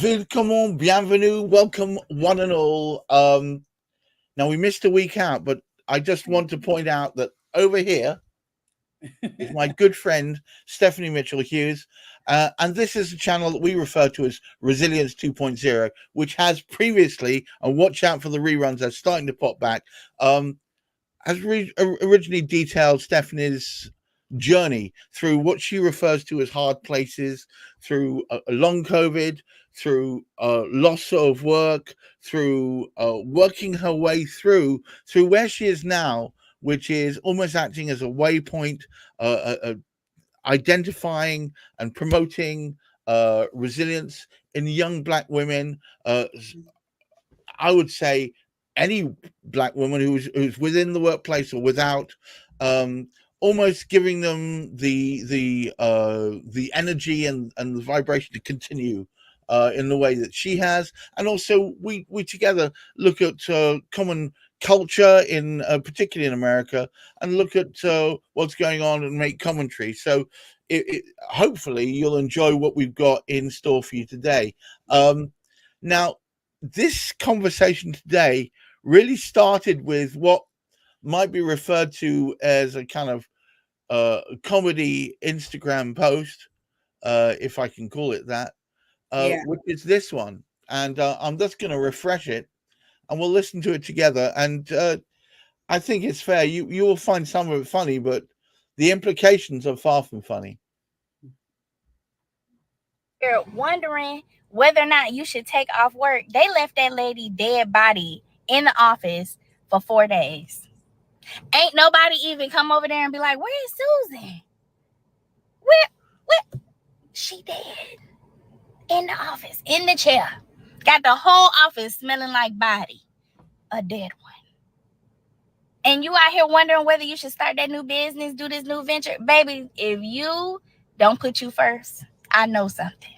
Willkommen, bienvenue, welcome one and all. Now we missed a week out, but I just want to point out that over here is my good friend Stephanie Mitchell Hughes, and this is a channel that we refer to as Resilience 2.0, which has previously, and watch out for the reruns, they're starting to pop back, has originally detailed Stephanie's journey through what she refers to as hard places, through a long COVID, through loss of work, through working her way through where she is now, which is almost acting as a waypoint, identifying and promoting resilience in young Black women. I would say any Black woman who's within the workplace or without, um, almost giving them the energy and the vibration to continue in the way that she has. And also we together look at common culture in particularly in America, and look at what's going on and make commentary. So hopefully you'll enjoy what we've got in store for you today. Now, this conversation today really started with what might be referred to as a kind of comedy Instagram post, if I can call it that, Yeah. which is this one. And I'm just going to refresh it, and we'll listen to it together. And I think it's fair. You will find some of it funny, but the implications are far from funny. You're wondering whether or not you should take off work. They left that lady dead body in the office for 4 days. Ain't nobody even come over there and be like, "Where's Susan? Where? She dead in the office, in the chair. Got the whole office smelling like body, a dead one." And you out here wondering whether you should start that new business, do this new venture. Baby, if you don't put you first, I know something.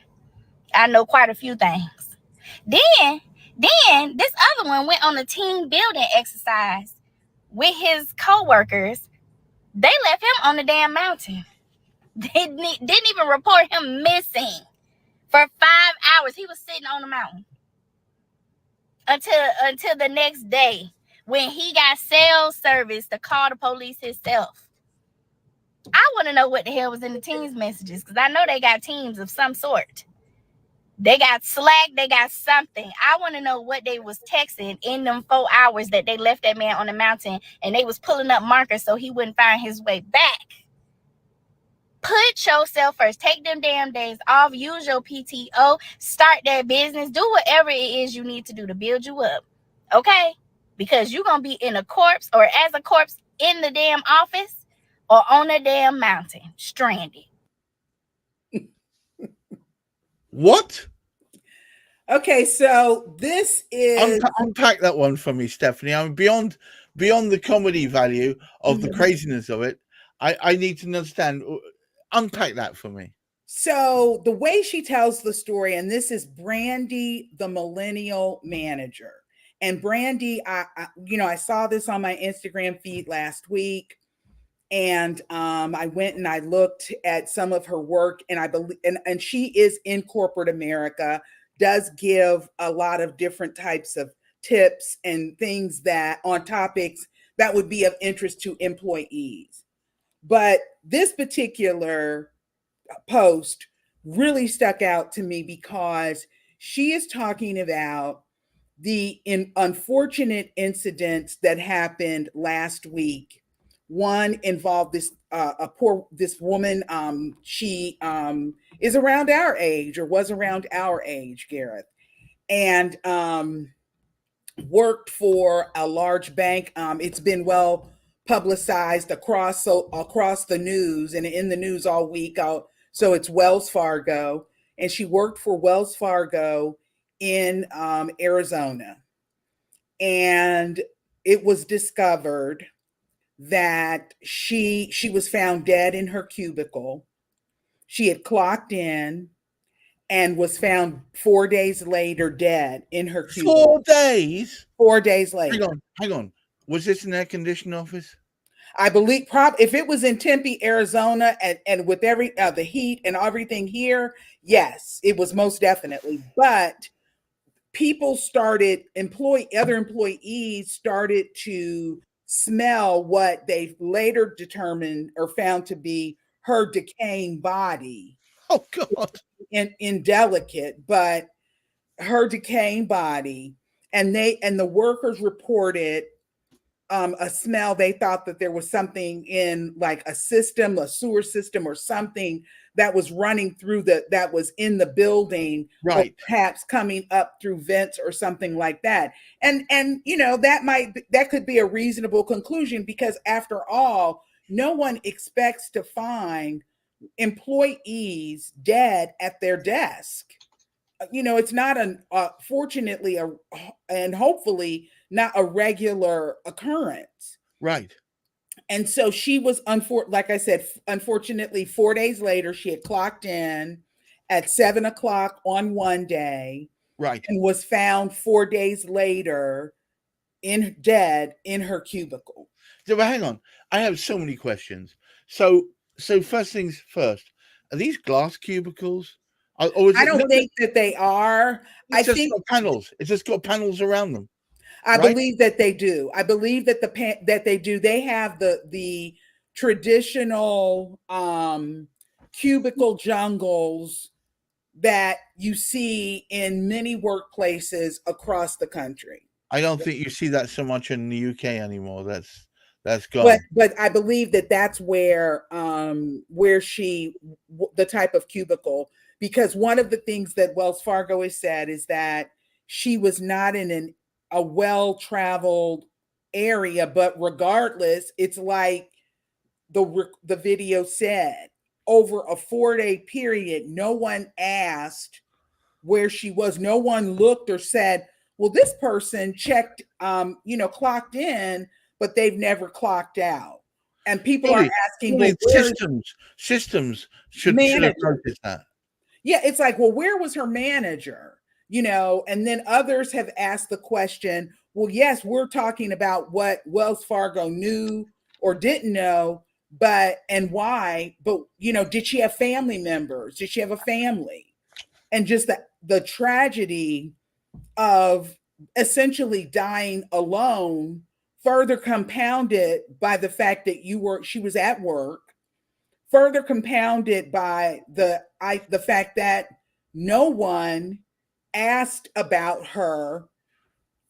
I know quite a few things. Then this other one went on a team building exercise with his co-workers. They left him on the damn mountain. They didn't even report him missing for 5 hours. He was sitting on the mountain until the next day, when he got cell service to call the police himself. I want to know what the hell was in the team's messages, because I know they got teams of some sort. They got Slack, they got something. I want to know what they was texting in them 4 hours that they left that man on the mountain, and they was pulling up markers so he wouldn't find his way back. Put yourself first. Take them damn days off. Use your PTO. Start that business. Do whatever it is you need to do to build you up. Okay? Because you're going to be in a corpse, or as a corpse in the damn office, or on a damn mountain, stranded. What? Okay, so this is Unpack that one for me, Stephanie. I mean, beyond the comedy value of the craziness of it, I need to understand. Unpack that for me. so the way she tells the story, and this is Brandy, the millennial manager. And Brandy, I saw this on my Instagram feed last week, and I went and I looked at some of her work, and I believe, and she is in corporate America, does give a lot of different types of tips and things that on topics that would be of interest to employees. But this particular post really stuck out to me because she is talking about the unfortunate incidents that happened last week. One involved this woman. She is around our age, or was around our age, Gareth, and worked for a large bank. It's been well publicized across the news and in the news all week. So it's Wells Fargo, and she worked for Wells Fargo in Arizona, and it was discovered that she was found dead in her cubicle. She had clocked in and was found 4 days later dead in her cubicle. 4 days. 4 days Hang later. on, hang on. Was this an air conditioned office? I believe if it was in Tempe, Arizona, and with every the heat and everything here, yes, it was most definitely. But people started other employees started to smell what they later determined or found to be her decaying body. Oh God. Indelicate, but her decaying body, and the workers reported a smell. They thought that there was something in like a sewer system or something that was running through that was in the building, right, or perhaps coming up through vents or something like that. And that could be a reasonable conclusion, because after all, no one expects to find employees dead at their desk. It's not fortunately and hopefully not a regular occurrence. Right. And so she was, like I said, unfortunately, 4 days later, she had clocked in at 7 o'clock on one day. Right. And was found 4 days later dead in her cubicle. So, but hang on. I have so many questions. So first things first, are these glass cubicles? Or I don't think that they are. I think panels. It's just got panels around them. I believe that they do. I believe that that they do. They have the traditional cubicle jungles that you see in many workplaces across the country. I don't think you see that so much in the UK anymore. That's gone. But I believe that that's where the type of cubicle, because one of the things that Wells Fargo has said is that she was not in a well-traveled area, but regardless, it's like the video said, over a 4-day period, no one asked where she was. No one looked or said, well, this person checked, clocked in, but they've never clocked out. And people are asking, well, systems should have noticed that. Yeah, it's like, well, where was her manager? And then others have asked the question, well, yes, we're talking about what Wells Fargo knew or didn't know, and why, but, did she have family members? Did she have a family? And just the tragedy of essentially dying alone, further compounded by the fact that she was at work, further compounded by the fact that no one asked about her,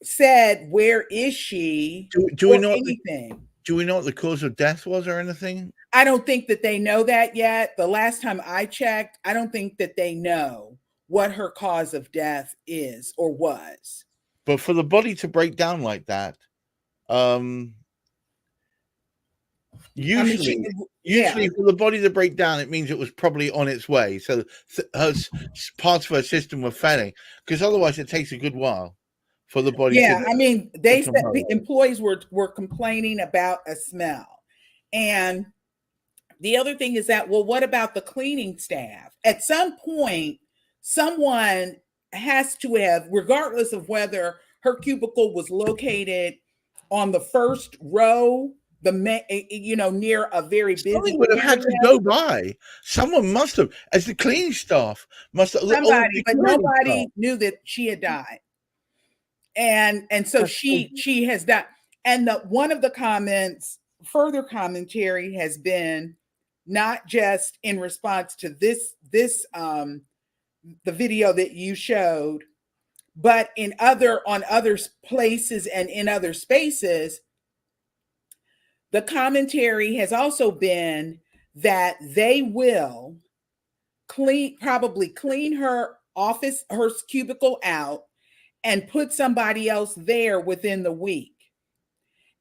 said, where is she? Do we know anything? Do we know what the cause of death was or anything? I don't think that they know that yet. The last time I checked, I don't think that they know what her cause of death is or was. But for the body to break down like that, usually for the body to break down, it means it was probably on its way. So parts of her system were failing, because otherwise it takes a good while for the body. Yeah, I mean, they said the employees were complaining about a smell. And the other thing is that, well, what about the cleaning staff? At some point, someone has to have, regardless of whether her cubicle was located on the first row, near a very busy. Someone would have had to go by. Someone must have, as the cleaning staff must have. Somebody, but nobody knew that she had died. And so she has died. And one of the comments, further commentary, has been not just in response to the video that you showed, but on other places and in other spaces. The commentary has also been that they will probably clean her office, her cubicle out, and put somebody else there within the week.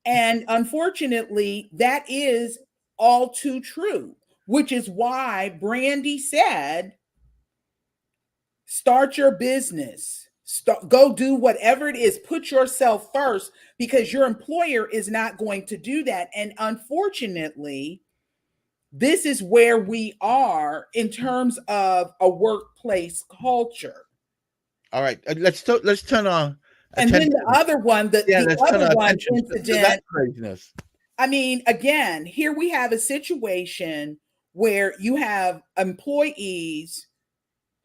And unfortunately, that is all too true, which is why Brandy said, start your business. Go do whatever it is. Put yourself first, because your employer is not going to do that. And unfortunately, this is where we are in terms of a workplace culture. All right, let's turn our and then the other one, the other one incident. That craziness. I mean, again, here we have a situation where you have employees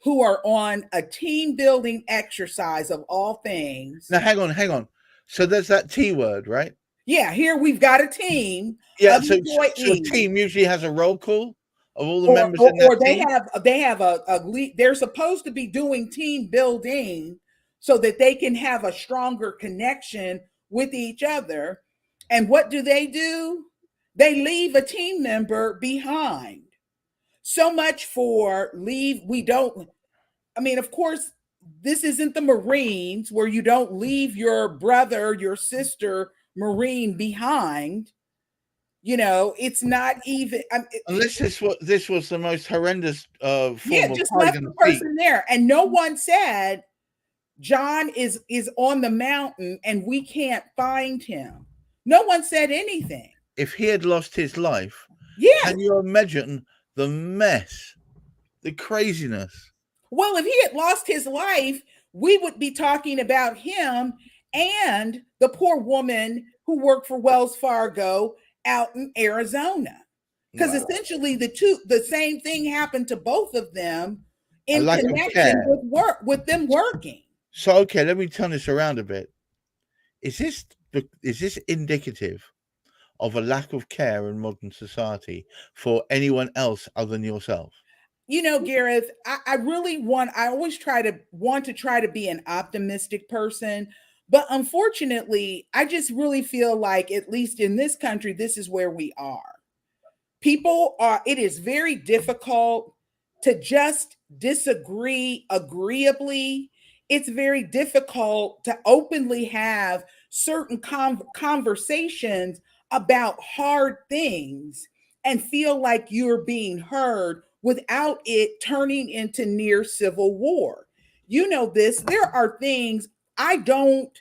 who are on a team building exercise of all things. Now, hang on. So there's that T word, right? Yeah, here we've got a team Yeah. of So a employees. team usually has a roll call of all the members in that Or they team. have a lead. They're supposed to be doing team building so that they can have a stronger connection with each other. And what do? They leave a team member behind. So much for leave. We don't, I mean, of course, this isn't the Marines where you don't leave your brother, your sister Marine behind. You know, it's not even. Unless this was the most horrendous Yeah, form of just hide left and the seek. person there, and no one said John is on the mountain and we can't find him. No one said anything. If he had lost his life, Yeah. can you imagine the mess, the craziness? Well, if he had lost his life, we would be talking about him and the poor woman who worked for Wells Fargo out in Arizona. Because Wow. essentially the same thing happened to both of them A in lack of connection care. with them working. So okay, let me turn this around a bit. Is this indicative of a lack of care in modern society for anyone else other than yourself? You know, Gareth, I always want to try to be an optimistic person. But unfortunately, I just really feel like, at least in this country, this is where we are. It is very difficult to just disagree agreeably. It's very difficult to openly have certain conversations about hard things and feel like you're being heard without it turning into near civil war. You know this. There are things I don't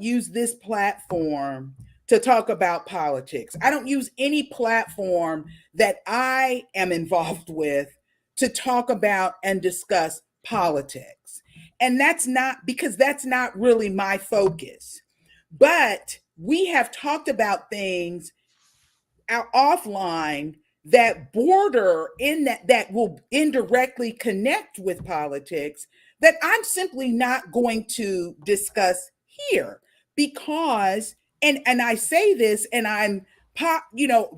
use this platform to talk about politics. I don't use any platform that I am involved with to talk about and discuss politics. And that's not because that's not really my focus. But we have talked about things out offline that border in that will indirectly connect with politics that I'm simply not going to discuss here because and I say this and I'm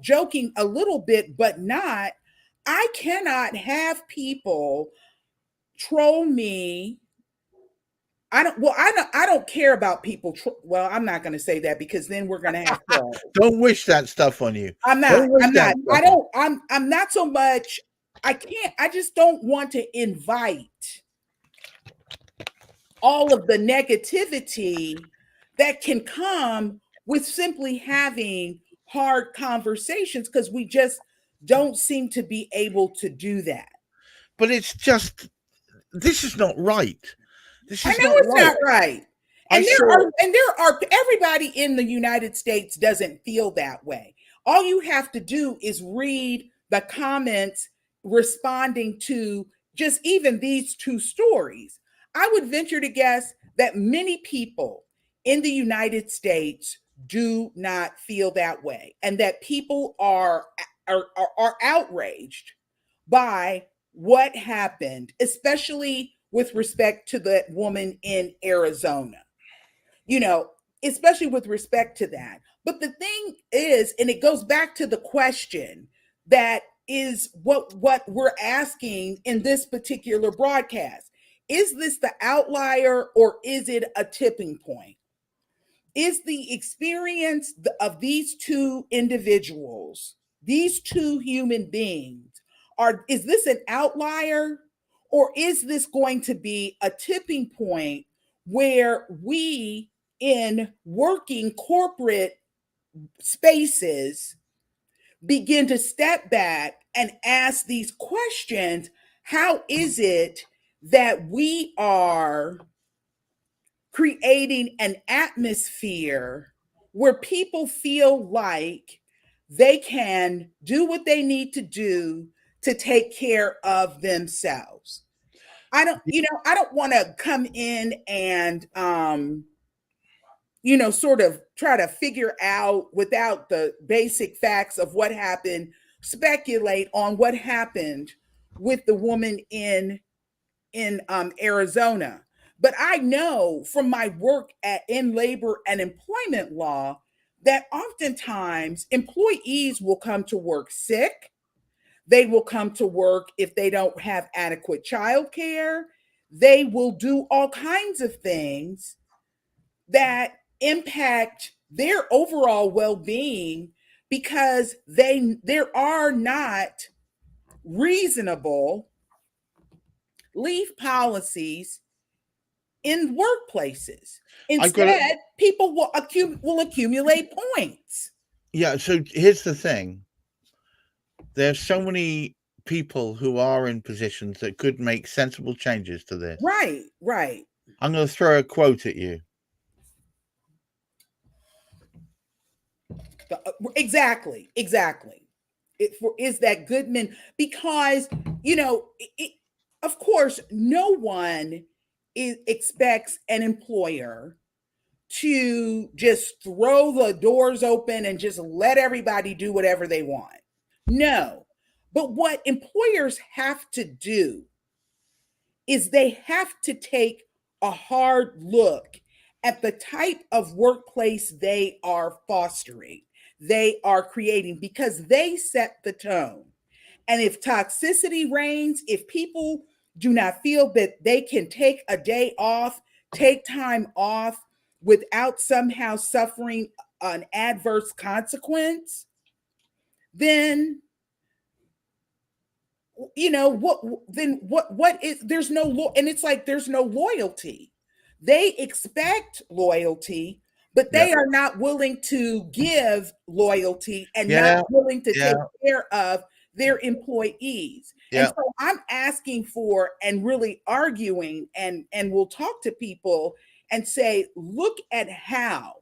joking a little bit but not. I cannot have people troll me. I don't care about people. Well, I'm not going to say that because then we're going to have trolls. Don't wish that stuff on you. I'm not. Don't wish I'm that not. stuff on you. I'm not so much. I can't. I just don't want to invite all of the negativity that can come with simply having hard conversations because we just don't seem to be able to do that. But it's just, this is not right. This I is know not it's right. not right. I And saw there are everybody in the United States doesn't feel that way. All you have to do is read the comments responding to just even these two stories. I would venture to guess that many people in the United States do not feel that way and that people are outraged by what happened, especially with respect to the woman in Arizona. You know, especially with respect to that. But the thing is, and it goes back to the question that is what we're asking in this particular broadcast. Is this the outlier or is it a tipping point? Is the experience of these two individuals, these two human beings, is this an outlier or is this going to be a tipping point where we in working corporate spaces begin to step back and ask these questions? How is it that we are creating an atmosphere where people feel like they can do what they need to do to take care of themselves? I don't want to come in and sort of try to figure out without the basic facts of what happened, speculate on what happened with the woman in Arizona. But I know from my work in labor and employment law that oftentimes employees will come to work sick. They will come to work if they don't have adequate child care. They will do all kinds of things that impact their overall well-being because there are not reasonable leave policies in workplaces. Instead, people will accumulate points. Yeah, so here's the thing. There's so many people who are in positions that could make sensible changes to this. Right. I'm going to throw a quote at you. Exactly. Is that Goodman? Because, of course, no one expects an employer to just throw the doors open and just let everybody do whatever they want. No. But what employers have to do is they have to take a hard look at the type of workplace they are fostering, they are creating, because they set the tone. And if toxicity reigns, if people do not feel that they can take a day off, take time off without somehow suffering an adverse consequence, then what is, there's no and it's like there's no loyalty. They expect loyalty, but they are not willing to give loyalty and not willing to take care of their employees. And so I'm asking for and really arguing and we'll talk to people and say, look at how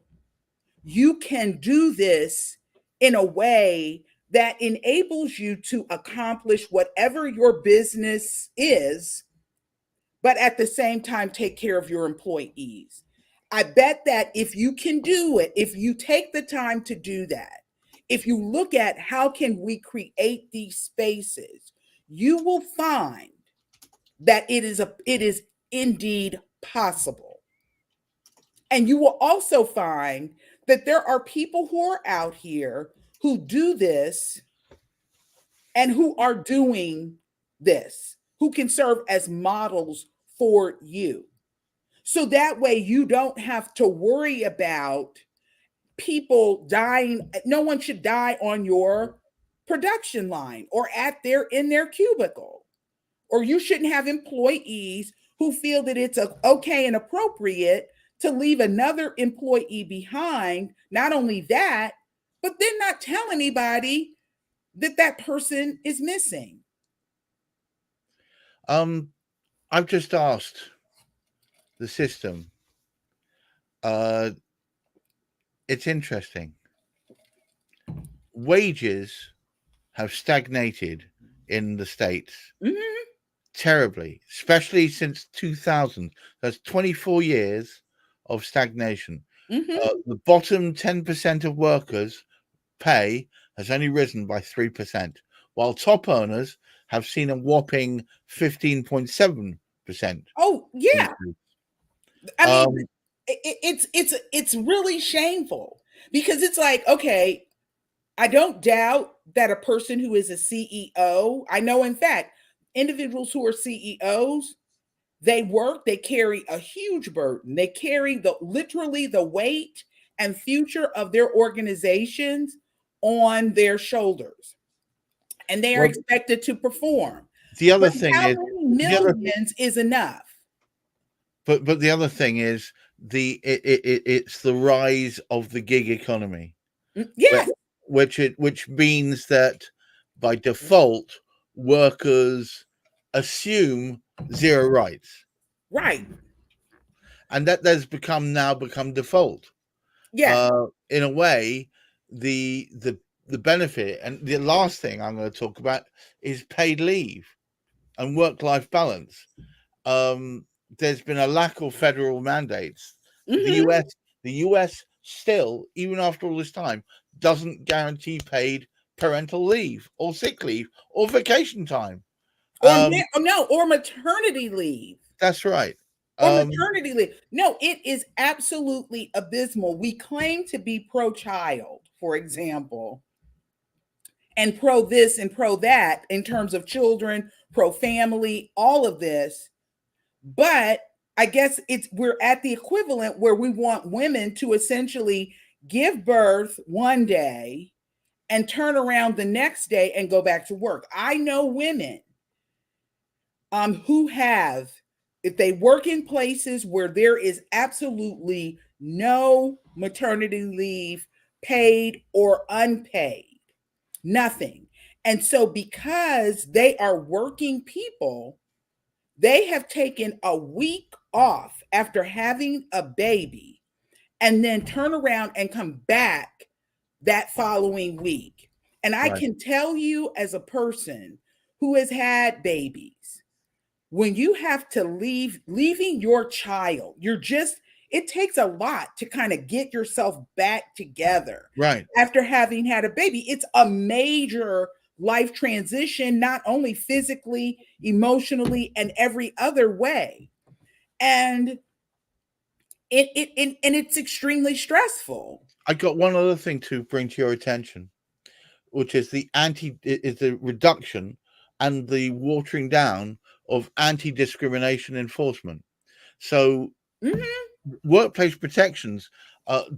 you can do this in a way that enables you to accomplish whatever your business is, but at the same time, take care of your employees. I bet that if you can do it, if you take the time to do that, if you look at how can we create these spaces, you will find that it is indeed possible. And you will also find that there are people who are out here who do this and who are doing this, who can serve as models for you. So that way you don't have to worry about people dying. No one should die on your production line or in their cubicle. Or you shouldn't have employees who feel that it's okay and appropriate to leave another employee behind. Not only that, but then not tell anybody that person is missing. I've just asked the system. It's interesting. Wages have stagnated in the States terribly, especially since 2000. That's 24 years of stagnation. The bottom 10% of workers' pay has only risen by 3%, while top earners have seen a whopping 15.7%. Oh, yeah. increase. I mean, it's really shameful because it's like, okay, I don't doubt that a person who is a CEO, I know, in fact, individuals who are CEOs, they carry a huge burden. They carry literally the weight and future of their organizations on their shoulders. And they are expected to perform. The other thing how is many millions is enough. But the other thing is it's the rise of the gig economy. Yes. Which means that by default workers assume zero rights. Right. And that has become default. Yeah. In a way, the benefit, and the last thing I'm going to talk about is paid leave and work-life balance. There's been a lack of federal mandates. The the US still, even after all this time, doesn't guarantee paid parental leave or sick leave or vacation time. Or maternity leave. That's right. Or maternity leave. No, it is absolutely abysmal. We claim to be pro-child, for example, and pro this and pro that in terms of children, pro-family, all of this. But I guess we're at the equivalent where we want women to essentially give birth one day and turn around the next day and go back to work. I know women who have, if they work in places where there is absolutely no maternity leave, paid or unpaid, nothing. And so because they are working people, they have taken a week off after having a baby and then turn around and come back that following week. And I can tell you, as a person who has had babies, when you have to leaving your child, it takes a lot to kind of get yourself back together. Right. After having had a baby, it's a major life transition, not only physically, emotionally, and every other way. And it's extremely stressful. I got one other thing to bring to your attention, which is the reduction and the watering down of anti-discrimination enforcement. So workplace protections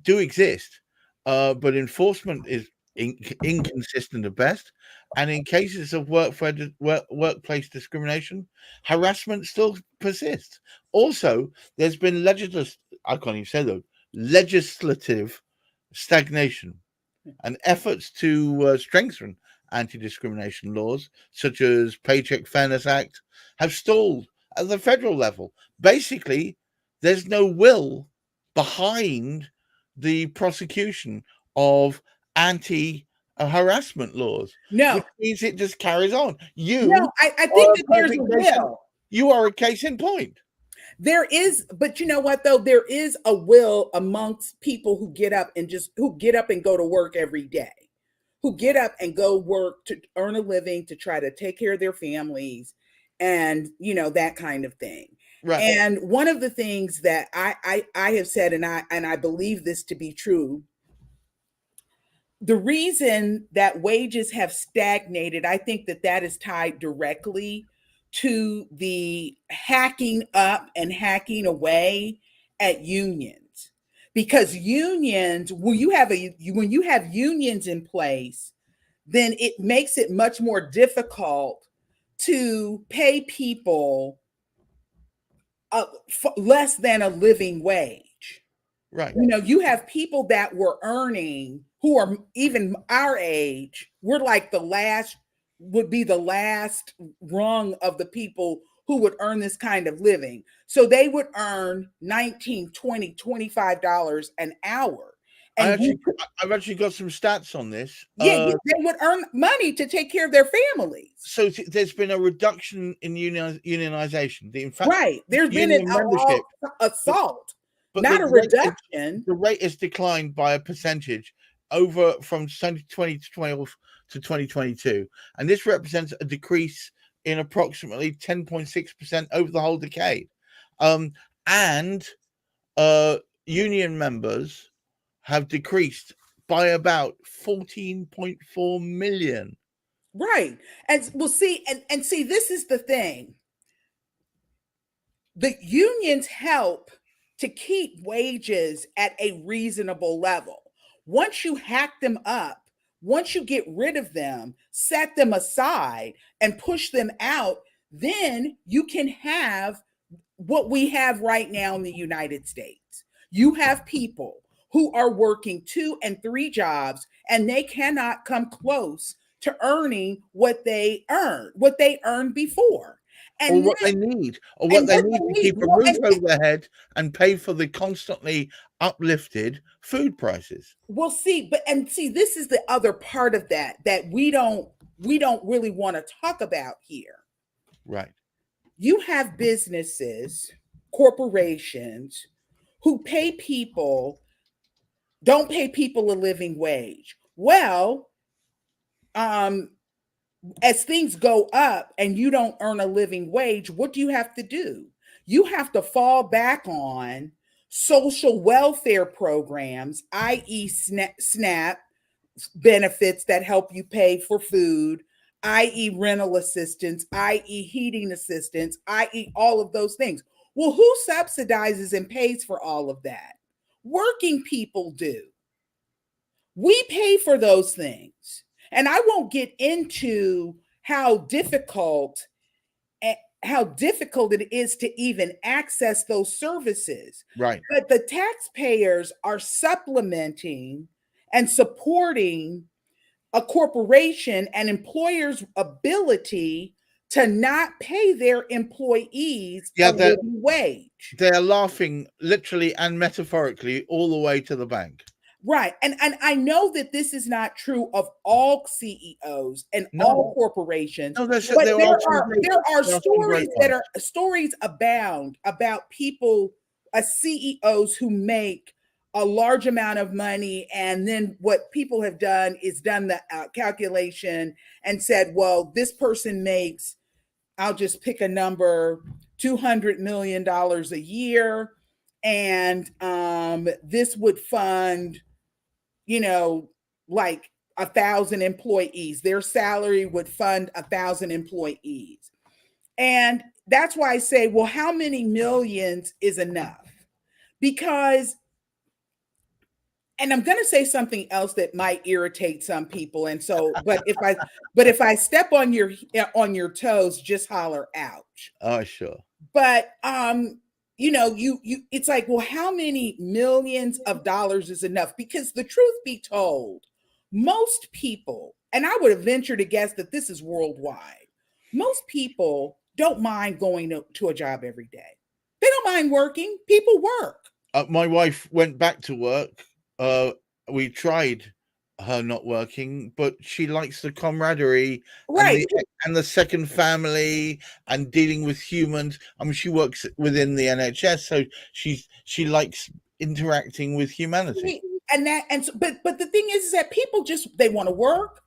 do exist, but enforcement is inconsistent at best. And in cases of workplace discrimination, harassment still persists. Also, there's been legislative stagnation, and efforts to strengthen anti-discrimination laws, such as Paycheck Fairness Act, have stalled at the federal level. Basically, there's no will behind the prosecution of anti-harassment laws. No, which means it just carries on. I think that there's a will. You are a case in point. There is, but you know what though? There is a will amongst people who get up and go to work every day, who get up and go work to earn a living, to try to take care of their families, and that kind of thing. Right. And one of the things that I have said, and I believe this to be true, the reason that wages have stagnated, I think that is tied directly to the hacking up and hacking away at unions. Because unions, when you have unions in place, then it makes it much more difficult to pay people less than a living wage. Right. You have people that were earning, who are even our age, we're like would be the last rung of the people who would earn this kind of living. So they would earn $19, $20, $25 an hour. And I've actually got some stats on this. Yeah, they would earn money to take care of their families. So there's been a reduction in unionization. In fact, right. There's been an assault, not a reduction. The rate has declined by a percentage over from 2012 to 2022. And this represents a decrease in approximately 10.6% over the whole decade. And union members have decreased by about 14.4 million. Right. And we'll see, and see, this is the thing. The unions help to keep wages at a reasonable level. Once you hack them up, once you get rid of them, set them aside and push them out, then you can have what we have right now in the United States. You have people who are working 2 and 3 jobs, and they cannot come close to earning what they earned before. And what they need to keep a roof over their head and pay for the constantly uplifted food prices. We'll see, this is the other part of that we don't really want to talk about here. Right. You have businesses, corporations who pay people don't pay people a living wage. Well, as things go up and you don't earn a living wage, what do you have to do? You have to fall back on social welfare programs, i.e., SNAP benefits that help you pay for food, i.e., rental assistance, i.e., heating assistance, i.e., all of those things. Well, who subsidizes and pays for all of that? Working people do. We pay for those things. And I won't get into how difficult it is to even access those services. Right. But the taxpayers are supplementing and supporting a corporation and employers' ability to not pay their employees a living wage. They're laughing literally and metaphorically all the way to the bank. Right. And I know that this is not true of all CEOs and all corporations. No, but there are stories abound about people, CEOs who make a large amount of money, and then what people have done is done the calculation and said, well, this person makes, I'll just pick a number, $200 million a year, and this would fund, like 1,000 employees. Their salary would fund 1,000 employees. And that's why I say, well, how many millions is enough? Because, and I'm going to say something else that might irritate some people. And so, but if I step on your toes, just holler ouch. Oh, sure. But, it's like, well, how many millions of dollars is enough? Because the truth be told, most people, and I would venture to guess that this is worldwide, most people don't mind going to a job every day. They don't mind working. People work. My wife went back to work. We tried her not working, but she likes the camaraderie, right, and the second family and dealing with humans. I mean, she works within the NHS, so she likes interacting with humanity. But the thing is that people they want to work,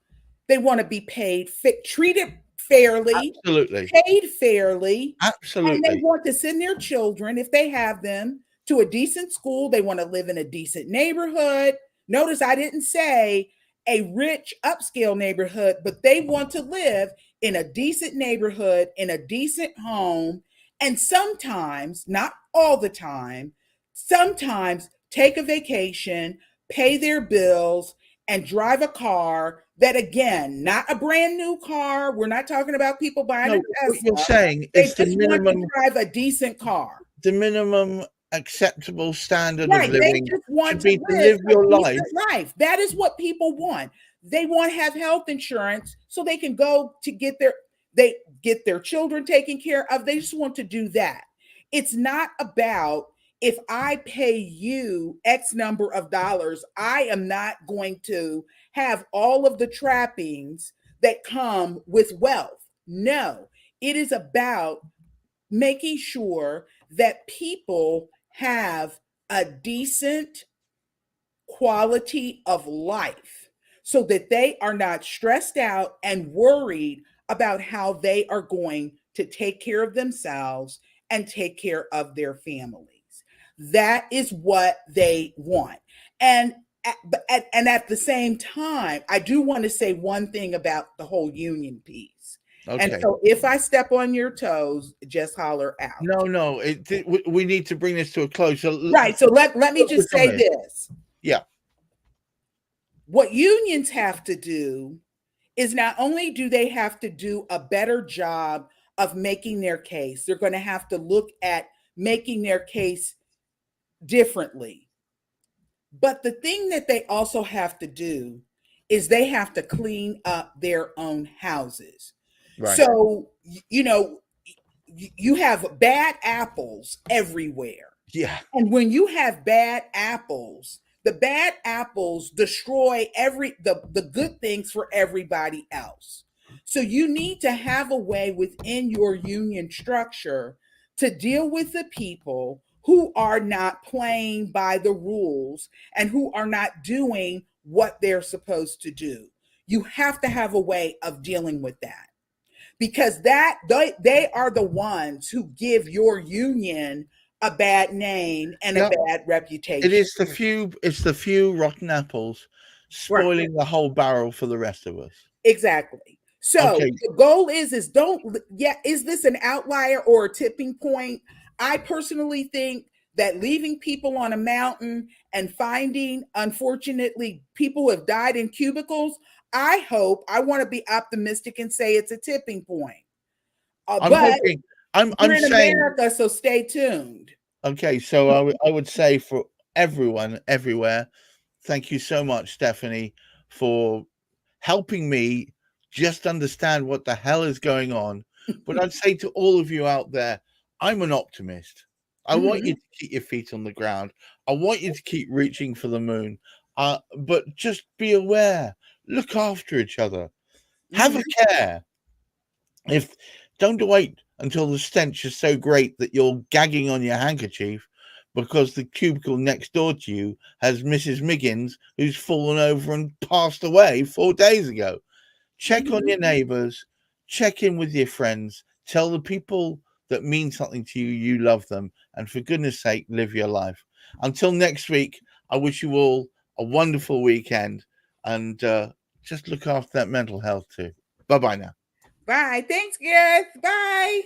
they want to be paid, treated fairly, absolutely, paid fairly, absolutely, and they want to send their children, if they have them, to a decent school. They want to live in a decent neighborhood. Notice I didn't say a rich upscale neighborhood, but they want to live in a decent neighborhood, in a decent home, and sometimes, not all the time, sometimes take a vacation, pay their bills, and drive a car that, again, not a brand new car. We're not talking about people buying a Tesla. What you're saying is the minimum, want to drive a decent car. The minimum acceptable standard of living they just want to live your life. That is what people want. They want to have health insurance so they can go to get their children taken care of. They just want to do that. It's not about, if I pay you X number of dollars, I am not going to have all of the trappings that come with wealth. No, it is about making sure that people have a decent quality of life so that they are not stressed out and worried about how they are going to take care of themselves and take care of their families. That is what they want. And at the same time, I do want to say one thing about the whole union piece. Okay. And so if I step on your toes, just holler out. No, we need to bring this to a close. Right. So let me just say this. Yeah. What unions have to do is not only do they have to do a better job of making their case, they're going to have to look at making their case differently. But the thing that they also have to do is they have to clean up their own houses. Right. So, you have bad apples everywhere. Yeah. And when you have bad apples, the bad apples destroy the good things for everybody else. So you need to have a way within your union structure to deal with the people who are not playing by the rules and who are not doing what they're supposed to do. You have to have a way of dealing with that, because they are the ones who give your union a bad name and a bad reputation. It's the few rotten apples spoiling the whole barrel for the rest of us. Exactly. So the goal is is this an outlier or a tipping point? I personally think that leaving people on a mountain and finding, unfortunately, people who have died in cubicles, I want to be optimistic and say it's a tipping point. I'm but hoping, I'm we're in saying, America, so stay tuned. Okay, so I would say for everyone, everywhere, thank you so much, Stephanie, for helping me just understand what the hell is going on. But I'd say to all of you out there, I'm an optimist. I want you to keep your feet on the ground. I want you to keep reaching for the moon. But just be aware. Look after each other. Have a care. Don't wait until the stench is so great that you're gagging on your handkerchief because the cubicle next door to you has Mrs. Miggins, who's fallen over and passed away 4 days ago. Check on your neighbors, check in with your friends, tell the people that mean something to you, you love them, and for goodness sake, live your life. Until next week, I wish you all a wonderful weekend, and just look after that mental health too. Bye-bye now. Bye. Thanks, Gareth. Bye.